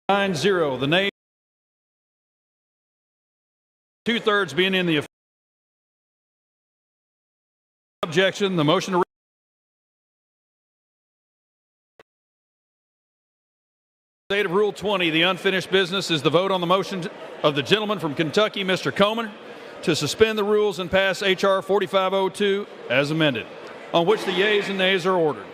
9-0. The nays, 2/3 being in the objection. The motion to state of Rule 20, the unfinished business, is the vote on the motion of the gentleman from Kentucky, Mr. Comer, to suspend the rules and pass H.R. 4502 as amended, on which the yeas and nays are ordered.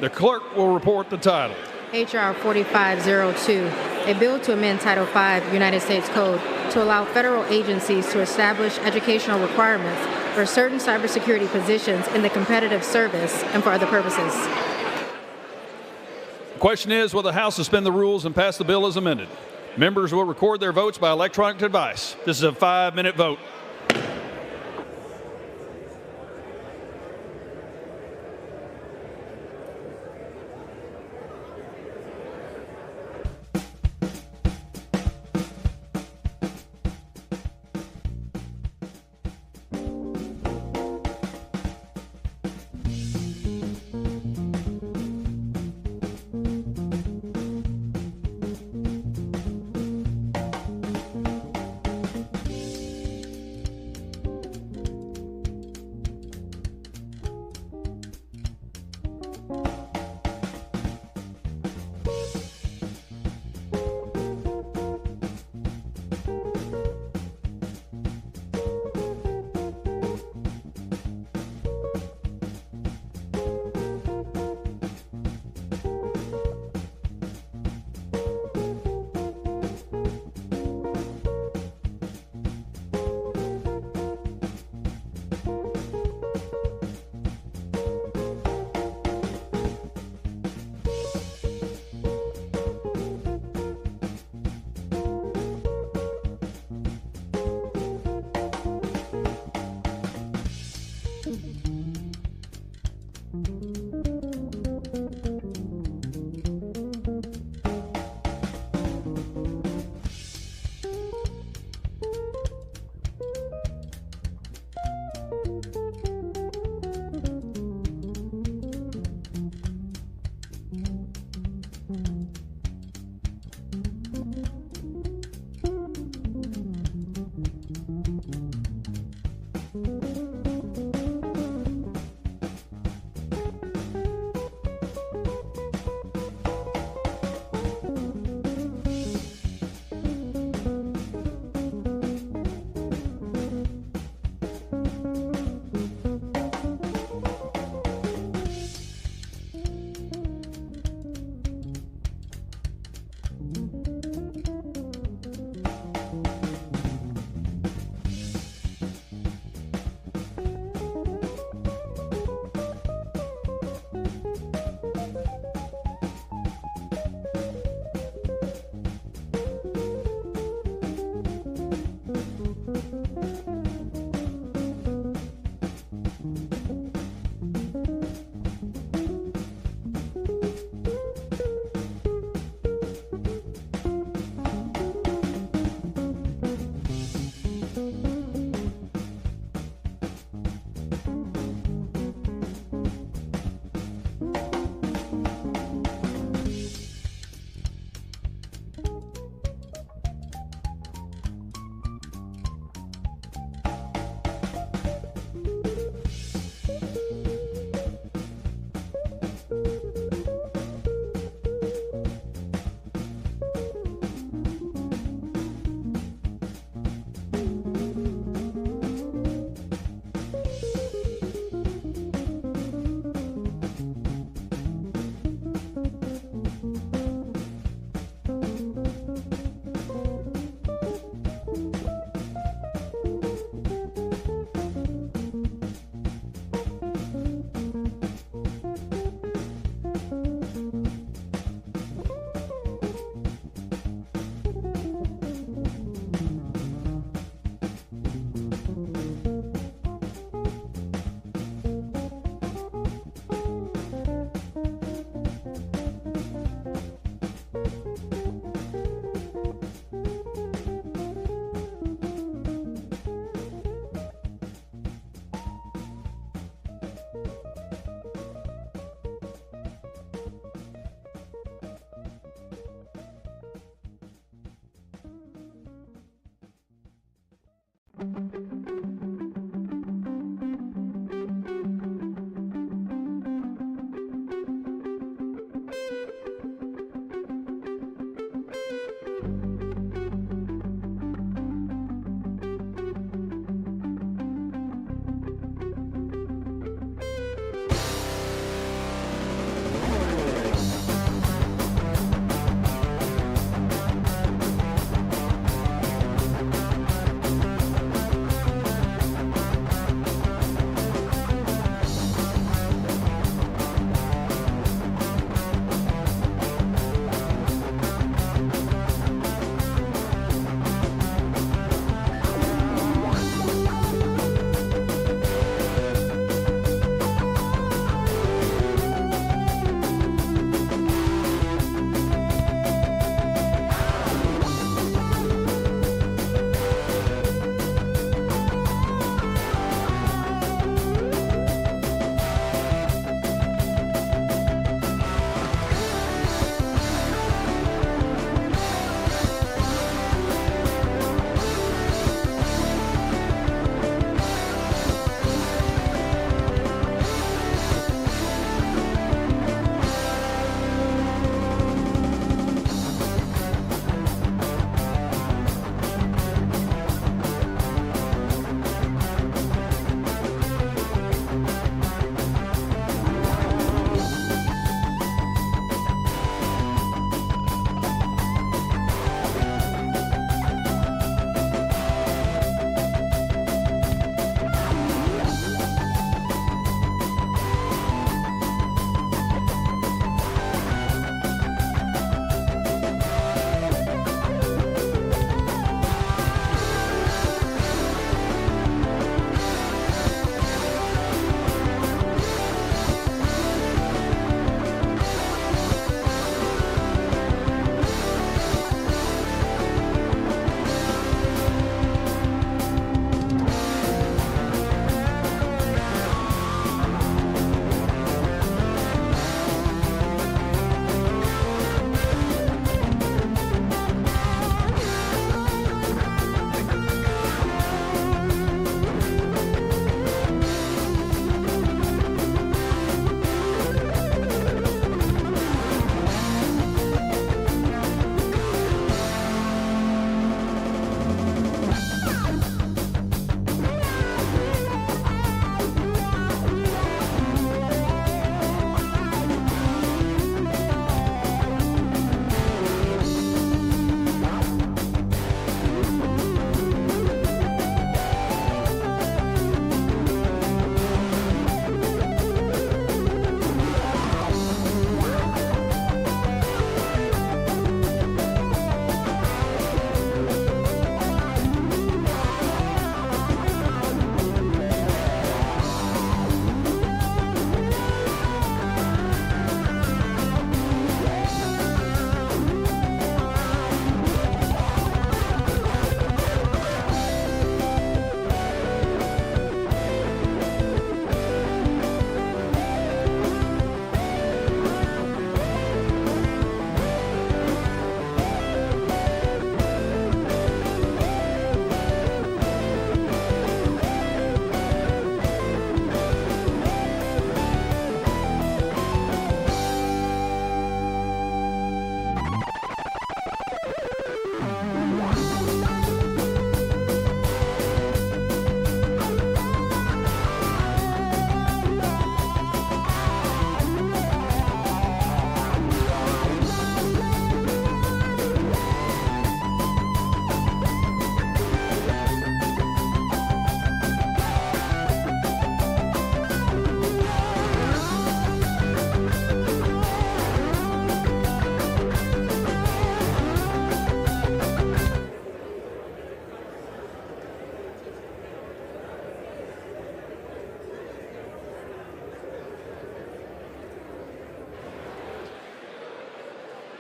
The clerk will report the title. H.R. 4502, a bill to amend Title V United States Code to allow federal agencies to establish educational requirements for certain cybersecurity positions in the competitive service and for other purposes. The question is, will the House suspend the rules and pass the bill as amended? Members will record their votes by electronic device. This is a 5-minute vote.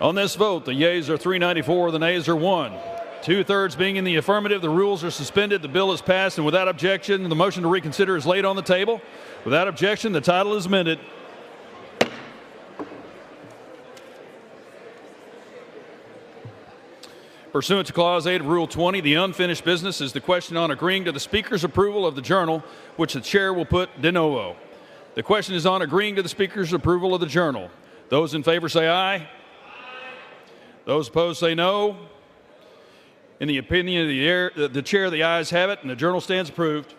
On this vote, the yeas are 394, the nays are 1. Two-thirds being in the affirmative, the rules are suspended, the bill is passed, and without objection, the motion to reconsider is laid on the table. Without objection, the title is amended. Pursuant to Clause 8 of Rule 20, the unfinished business is the question on agreeing to the Speaker's approval of the journal, which the Chair will put de novo. The question is on agreeing to the Speaker's approval of the journal. Those in favor say aye. Aye. Those opposed say no. In the opinion of the Chair, the ayes have it, and the journal stands approved.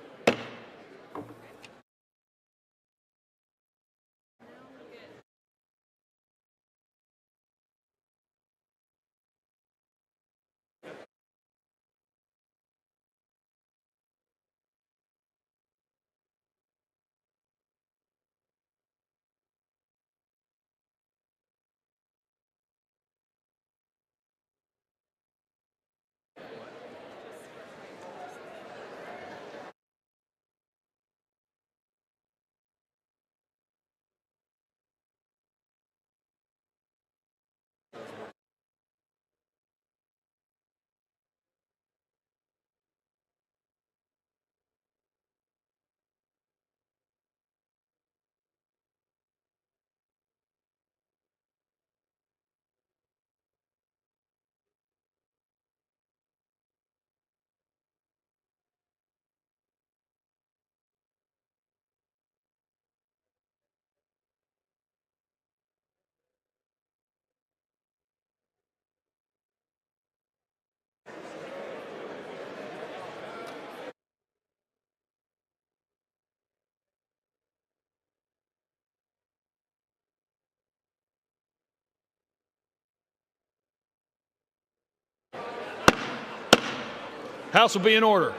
House will be in order.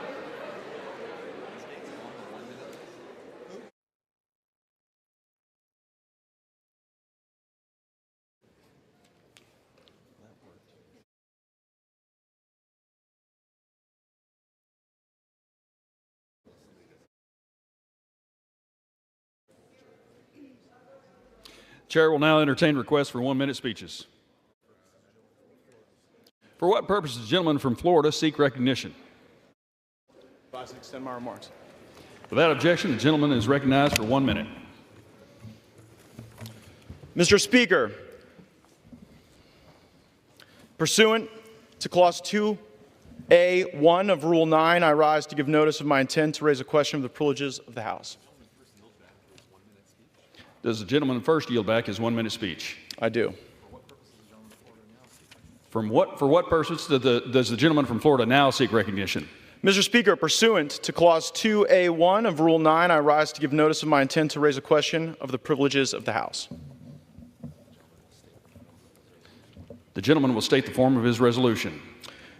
Chair will now entertain requests for 1-minute speeches. For what purpose does the gentleman from Florida seek recognition? To extend my remarks. Without objection, the gentleman is recognized for 1 minute. Mr. Speaker, pursuant to Clause 2A1 of Rule 9, I rise to give notice of my intent to raise a question of the privileges of the House. Does the gentleman first yield back his 1-minute speech? I do. For what purpose does the gentleman from Florida now seek recognition? Mr. Speaker, pursuant to Clause 2A1 of Rule 9, I rise to give notice of my intent to raise a question of the privileges of the House. The gentleman will state the form of his resolution.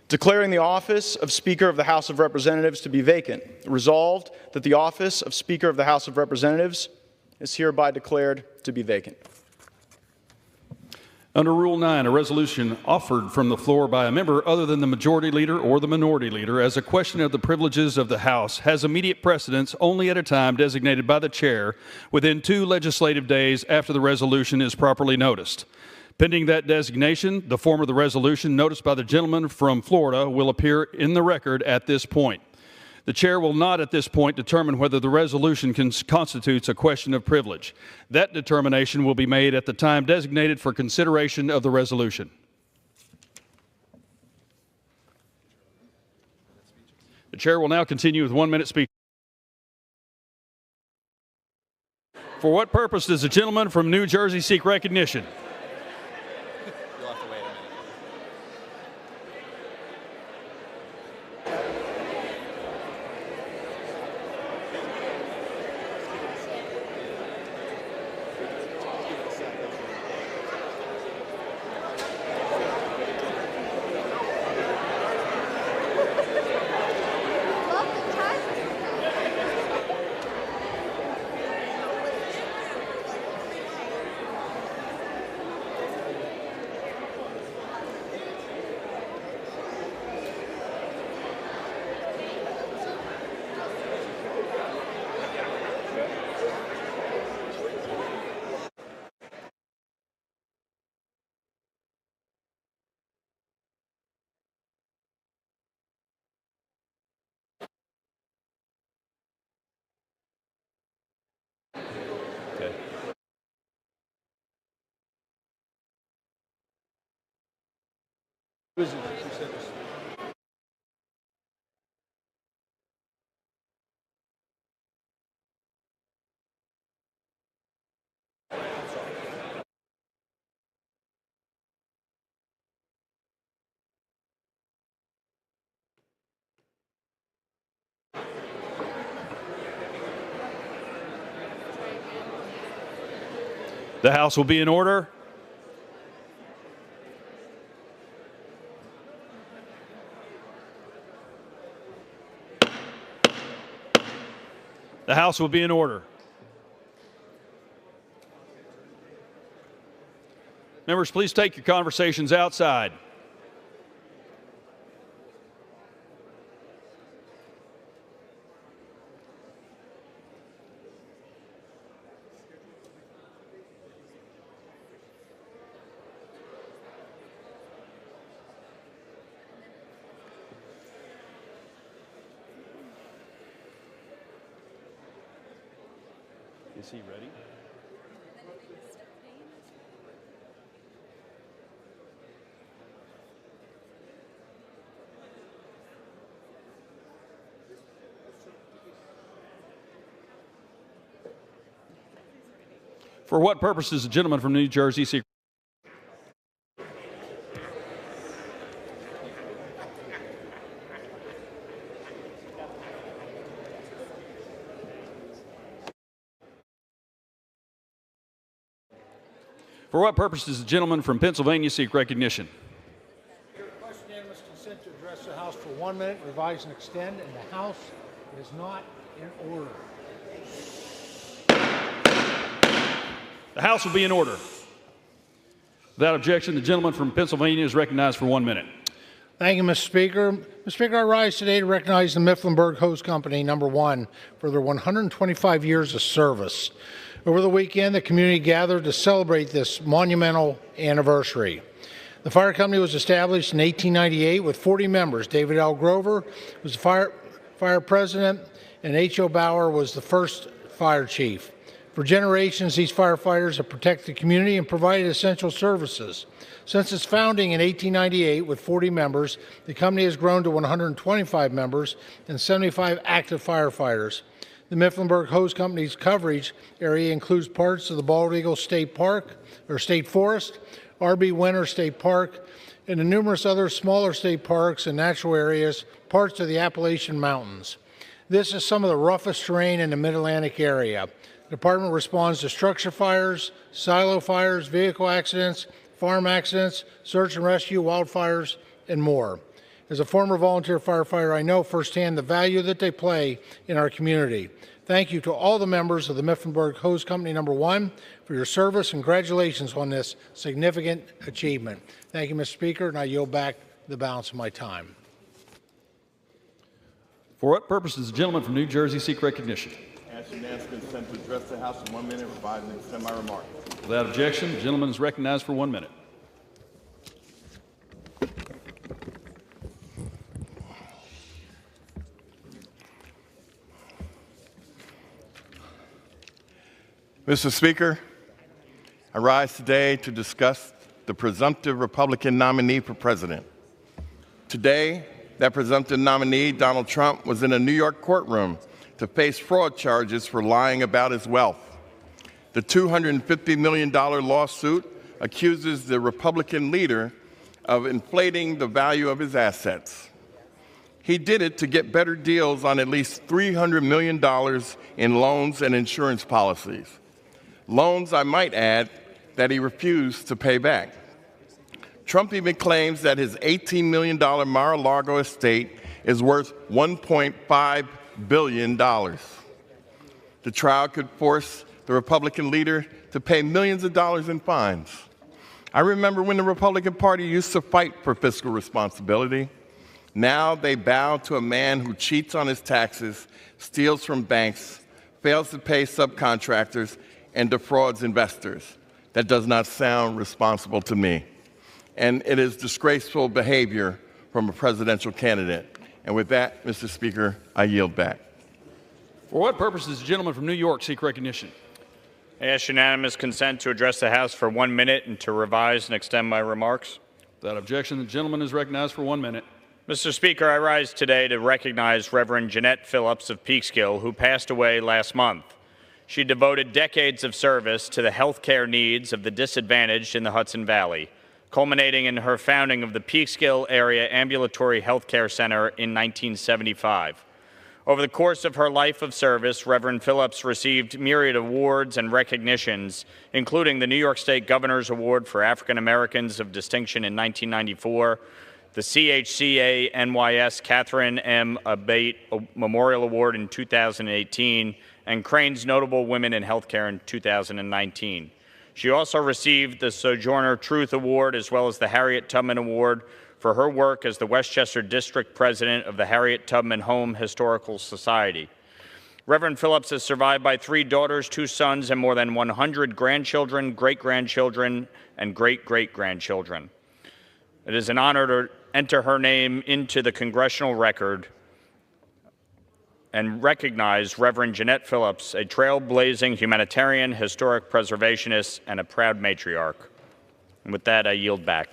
Declaring the office of Speaker of the House of Representatives to be vacant. Resolved that the office of Speaker of the House of Representatives is hereby declared to be vacant. Under Rule 9, a resolution offered from the floor by a member other than the majority leader or the minority leader as a question of the privileges of the House has immediate precedence only at a time designated by the Chair within 2 legislative days after the resolution is properly noticed. Pending that designation, the form of the resolution noticed by the gentleman from Florida will appear in the record at this point. The Chair will not at this point determine whether the resolution constitutes a question of privilege. That determination will be made at the time designated for consideration of the resolution. The Chair will now continue with 1-minute speech. For what purpose does the gentleman from New Jersey seek recognition? You'll have to wait a minute. The House will be in order. The House will be in order. Members, please take your conversations outside. Is he ready? For what purpose does the gentleman from New Jersey seek? For what purpose does the gentleman from Pennsylvania seek recognition? Request unanimous consent to address the House for 1 minute, revise and extend, and the House is not in order. The House will be in order. Without objection, the gentleman from Pennsylvania is recognized for 1 minute. Thank you, Mr. Speaker. Mr. Speaker, I rise today to recognize the Mifflinburg Hose Company, #1, for their 125 years of service. Over the weekend, the community gathered to celebrate this monumental anniversary. The fire company was established in 1898 with 40 members. David L. Grover was the fire president, and H.O. Bauer was the first fire chief. For generations, these firefighters have protected the community and provided essential services. Since its founding in 1898 with 40 members, the company has grown to 125 members and 75 active firefighters. The Mifflinburg Hose Company's coverage area includes parts of the Bald Eagle State Park, or State Forest, R.B. Winter State Park, and the numerous other smaller state parks and natural areas, parts of the Appalachian Mountains. This is some of the roughest terrain in the Mid-Atlantic area. The department responds to structure fires, silo fires, vehicle accidents, farm accidents, search and rescue, wildfires, and more. As a former volunteer firefighter, I know firsthand the value that they play in our community. Thank you to all the members of the Mifflinburg Hose Company #1 for your service and congratulations on this significant achievement. Thank you, Mr. Speaker, and I yield back the balance of my time. For what purpose does the gentleman from New Jersey seek recognition? Ask unanimous consent to address the House in 1 minute, revise and extend my remarks. Without objection, the gentleman is recognized for 1 minute. Mr. Speaker, I rise today to discuss the presumptive Republican nominee for president. Today, that presumptive nominee, Donald Trump, was in a New York courtroom to face fraud charges for lying about his wealth. The $250 million lawsuit accuses the Republican leader of inflating the value of his assets. He did it to get better deals on at least $300 million in loans and insurance policies. Loans, I might add, that he refused to pay back. Trump even claims that his $18 million Mar-a-Lago estate is worth $1.5 billion. The trial could force the Republican leader to pay millions of dollars in fines. I remember when the Republican Party used to fight for fiscal responsibility. Now they bow to a man who cheats on his taxes, steals from banks, fails to pay subcontractors, and defrauds investors. That does not sound responsible to me. And it is disgraceful behavior from a presidential candidate. And with that, Mr. Speaker, I yield back. For what purpose does the gentleman from New York seek recognition? I ask unanimous consent to address the House for 1 minute and to revise and extend my remarks. Without objection, the gentleman is recognized for 1 minute. Mr. Speaker, I rise today to recognize Reverend Jeanette Phillips of Peekskill, who passed away last month. She devoted decades of service to the health care needs of the disadvantaged in the Hudson Valley, culminating in her founding of the Peekskill Area Ambulatory Health Care Center in 1975. Over the course of her life of service, Reverend Phillips received myriad awards and recognitions, including the New York State Governor's Award for African Americans of Distinction in 1994, the CHCA NYS Catherine M. Abate Memorial Award in 2018, and Crane's Notable Women in Healthcare in 2019. She also received the Sojourner Truth Award as well as the Harriet Tubman Award for her work as the Westchester District President of the Harriet Tubman Home Historical Society. Reverend Phillips is survived by 3 daughters, 2 sons, and more than 100 grandchildren, great-grandchildren, and great-great-grandchildren. It is an honor to enter her name into the congressional record and recognize Reverend Jeanette Phillips, a trailblazing humanitarian, historic preservationist, and a proud matriarch. And with that, I yield back.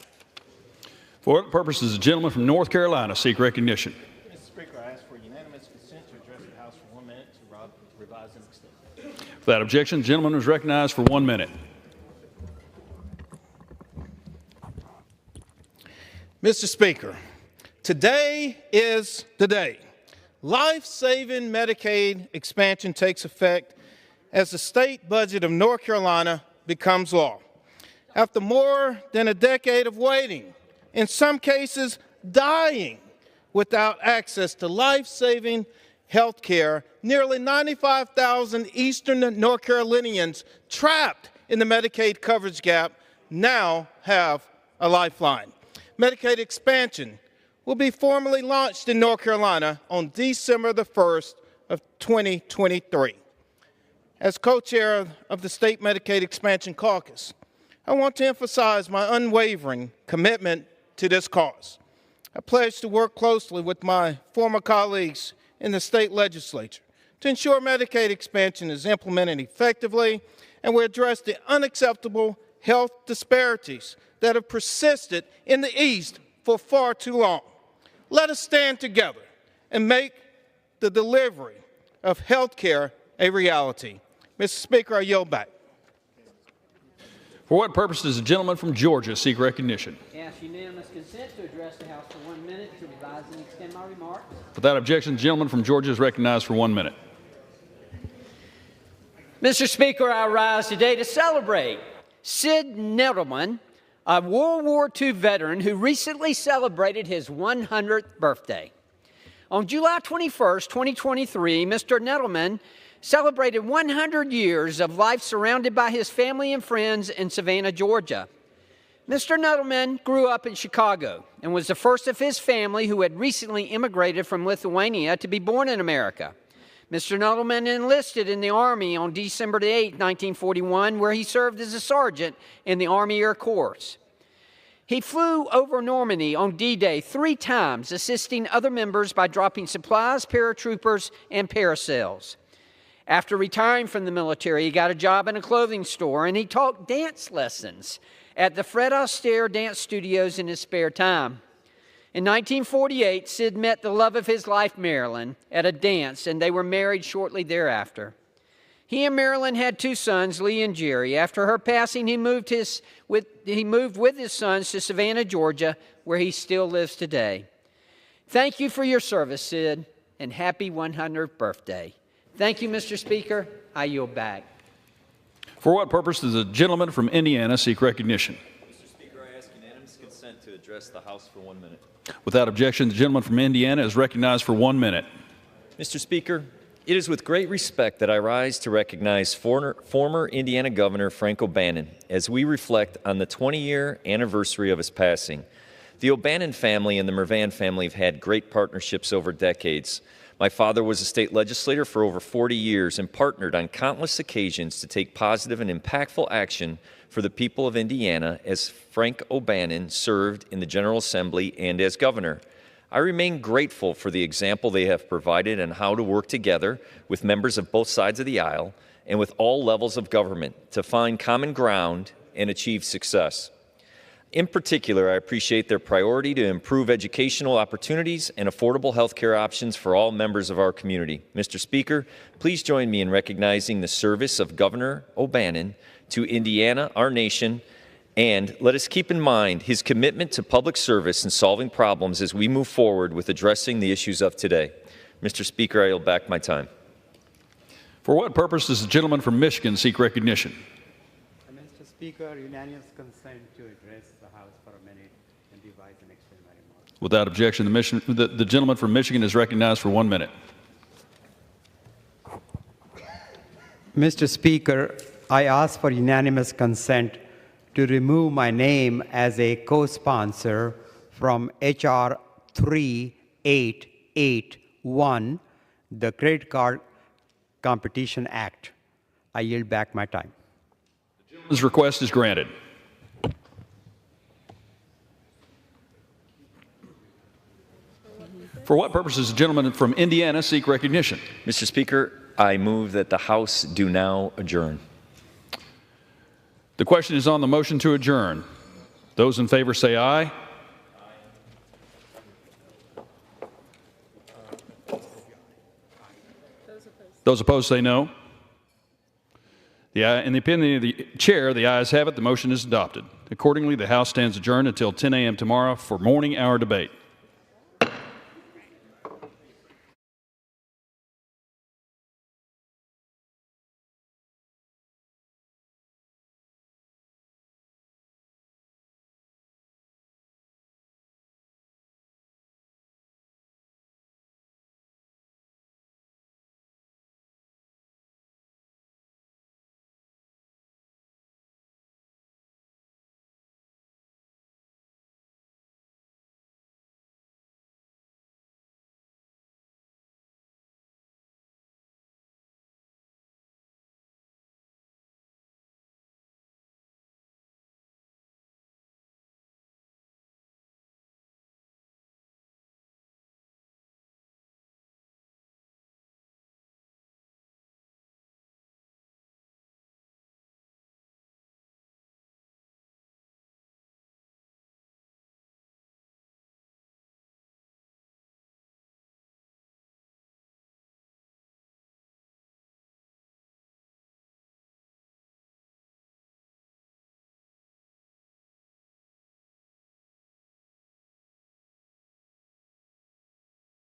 For what purpose does the gentleman from North Carolina seek recognition? Mr. Speaker, I ask for unanimous consent to address the House for 1 minute to revise and extend. Without objection, the gentleman is recognized for 1 minute. Mr. Speaker, today is the day. Life-saving Medicaid expansion takes effect as the state budget of North Carolina becomes law. After more than a decade of waiting, in some cases dying without access to life-saving health care, nearly 95,000 Eastern North Carolinians trapped in the Medicaid coverage gap now have a lifeline. Medicaid expansion will be formally launched in North Carolina on December the 1st of 2023. As co-chair of the State Medicaid Expansion Caucus, I want to emphasize my unwavering commitment to this cause. I pledge to work closely with my former colleagues in the state legislature to ensure Medicaid expansion is implemented effectively and we address the unacceptable health disparities that have persisted in the East for far too long. Let us stand together and make the delivery of health care a reality. Mr. Speaker, I yield back. For what purpose does the gentleman from Georgia seek recognition? Ask unanimous consent to address the House for 1 minute to revise and extend my remarks. Without objection, the gentleman from Georgia is recognized for 1 minute. Mr. Speaker, I rise today to celebrate Sid Nettleman, a World War II veteran who recently celebrated his 100th birthday. On July 21st, 2023, Mr. Nettleman celebrated 100 years of life surrounded by his family and friends in Savannah, Georgia. Mr. Nettleman grew up in Chicago and was the first of his family who had recently immigrated from Lithuania to be born in America. Mr. Nettleman enlisted in the Army on December 8, 1941, where he served as a sergeant in the Army Air Corps. He flew over Normandy on D-Day 3 times, assisting other members by dropping supplies, paratroopers, and parasails. After retiring from the military, he got a job in a clothing store, and he taught dance lessons at the Fred Astaire Dance Studios in his spare time. In 1948, Sid met the love of his life, Marilyn, at a dance, and they were married shortly thereafter. He and Marilyn had 2 sons, Lee and Jerry. After her passing, he moved with his sons to Savannah, Georgia, where he still lives today. Thank you for your service, Sid, and happy 100th birthday. Thank you, Mr. Speaker. I yield back. For what purpose does the gentleman from Indiana seek recognition? Mr. Speaker, I ask unanimous consent to address the House for 1 minute. Without objection, the gentleman from Indiana is recognized for 1 minute. Mr. Speaker, it is with great respect that I rise to recognize former Indiana Governor Frank O'Bannon as we reflect on the 20-year anniversary of his passing. The O'Bannon family and the Mervan family have had great partnerships over decades. My father was a state legislator for over 40 years and partnered on countless occasions to take positive and impactful action for the people of Indiana as Frank O'Bannon served in the General Assembly and as governor. I remain grateful for the example they have provided on how to work together with members of both sides of the aisle and with all levels of government to find common ground and achieve success. In particular, I appreciate their priority to improve educational opportunities and affordable health care options for all members of our community. Mr. Speaker, please join me in recognizing the service of Governor O'Bannon to Indiana, our nation, and let us keep in mind his commitment to public service and solving problems as we move forward with addressing the issues of today. Mr. Speaker, I yield back my time. For what purpose does the gentleman from Michigan seek recognition? Mr. Speaker, unanimous consent to address the House for a minute and devise and explain my remarks. Without objection, the gentleman from Michigan is recognized for 1 minute. Mr. Speaker, I ask for unanimous consent to remove my name as a co-sponsor from H.R. 3881, the Credit Card Competition Act. I yield back my time. The gentleman's request is granted. For what purpose does the gentleman from Indiana seek recognition? Mr. Speaker, I move that the House do now adjourn. The question is on the motion to adjourn. Those in favor say aye. Those opposed say no. In the opinion of the chair, the ayes have it. The motion is adopted. Accordingly, the House stands adjourned until 10 a.m. tomorrow for morning hour debate.